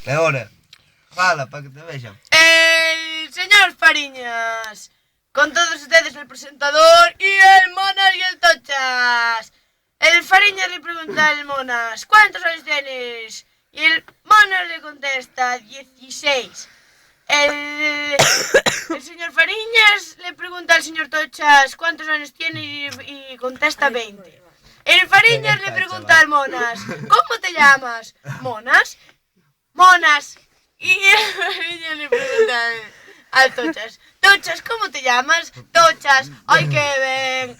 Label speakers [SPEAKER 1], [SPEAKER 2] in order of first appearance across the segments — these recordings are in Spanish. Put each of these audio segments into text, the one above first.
[SPEAKER 1] E agora, fala para que te vexan.
[SPEAKER 2] El señor Fariñas. Con todos ustedes el presentador y el Monas y el Tochas. El Fariñas le pregunta al Monas, ¿cuántos años tienes? Y el Monas le contesta, 16. El señor Fariñas le pregunta al señor Tochas, ¿cuántos años tiene? Y contesta 20. El Fariñas le pregunta al Monas, ¿cómo te llamas? ¿Monas? Monas. Y el Fariñas le pregunta al Tochas, Tochas, ¿cómo te llamas? Tochas, ¡ay, qué bien!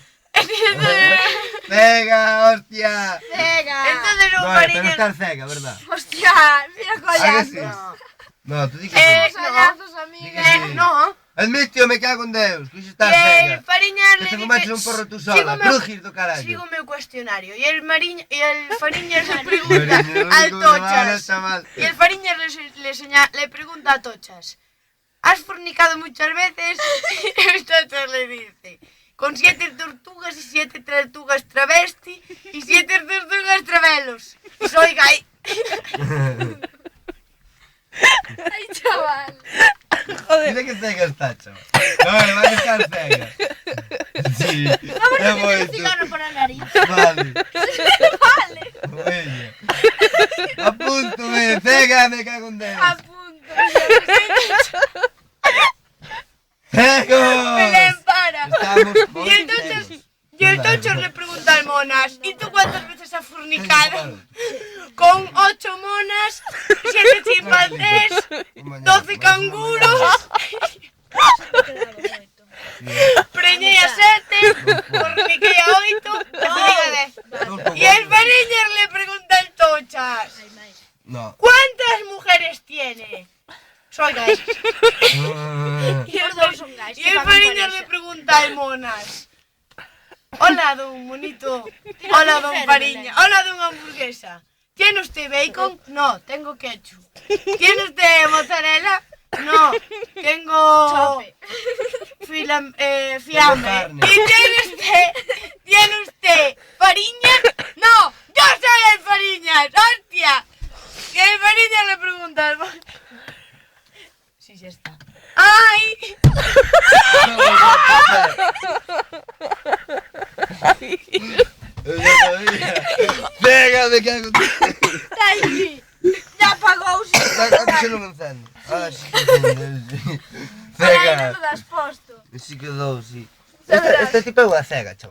[SPEAKER 1] Cega, hostia.
[SPEAKER 2] Entonces un
[SPEAKER 1] No, pero
[SPEAKER 2] Fariñas...
[SPEAKER 1] estás cega, ¿verdad?
[SPEAKER 3] Hostia, mira
[SPEAKER 1] ¿A que sí?
[SPEAKER 3] collazo.
[SPEAKER 1] No, tú di que sí.
[SPEAKER 3] Collazos, amiga.
[SPEAKER 1] Sí.
[SPEAKER 2] No.
[SPEAKER 1] Admitio, me cago en Deus, que iso estás
[SPEAKER 2] Y el
[SPEAKER 1] cega.
[SPEAKER 2] Fariñas
[SPEAKER 1] Que
[SPEAKER 2] le
[SPEAKER 1] te
[SPEAKER 2] dice...
[SPEAKER 1] fumaches un porro tú sola,
[SPEAKER 2] Sígome-
[SPEAKER 1] crujir do carallo.
[SPEAKER 2] Sigo o meu cuestionario. Y el Fariñas le pregunta al Tochas. Y el Fariñas le pregunta a Tochas, ¿has fornicado muchas veces? Y el Tochas le dice, con 7 tortugas y 7 tortugas travesti y 7 tortugas travelos. Y soy gay.
[SPEAKER 3] Ay, chaval.
[SPEAKER 1] Dile que cega está, chaval. No, vas a estar cega. Sí,
[SPEAKER 3] Vamos
[SPEAKER 1] é
[SPEAKER 3] a meter un
[SPEAKER 1] moito.
[SPEAKER 3] cigarro por la nariz.
[SPEAKER 1] Vale,
[SPEAKER 3] Vale.
[SPEAKER 1] oye. Apúntome, cega, me cago en Deus.
[SPEAKER 3] A punto.
[SPEAKER 1] ¡Cegos!
[SPEAKER 2] Belén, para.
[SPEAKER 1] Estamos muy
[SPEAKER 2] Y el Tochas le pregunta al Monas, ¿y tú cuántas veces has fornicado? Con 8 monas, 7 chimpancés, 12 canguros, preñé a 7, forniqué a 8, y el Fariñas le pregunta al Tochas,
[SPEAKER 1] No.
[SPEAKER 2] ¿cuántas mujeres tiene? Soy gay. Y
[SPEAKER 3] Los dos son gays.
[SPEAKER 2] el Fariñas le pregunta al Monas, hola, don Monito. Hola, don Fariñas. Hola, don Hamburguesa. ¿Tiene usted bacon? No, tengo ketchup. ¿Tiene usted mozzarella? No, tengo fiambre. ¿Y tiene usted Fariñas? No, yo soy el Fariñas, hostia. Y el Fariñas le pregunta al Monas. Sí, ya está. ¡Ay!
[SPEAKER 1] Cega, me cago en Deus.
[SPEAKER 3] Ay, ya apagou.
[SPEAKER 1] Antes eu non me encendo. Ah, sí que encendo, sí.
[SPEAKER 3] Ay,
[SPEAKER 1] Cega.
[SPEAKER 3] non lo das posto.
[SPEAKER 1] Sí que dou, sí. Este tipo é unha cega, chaval.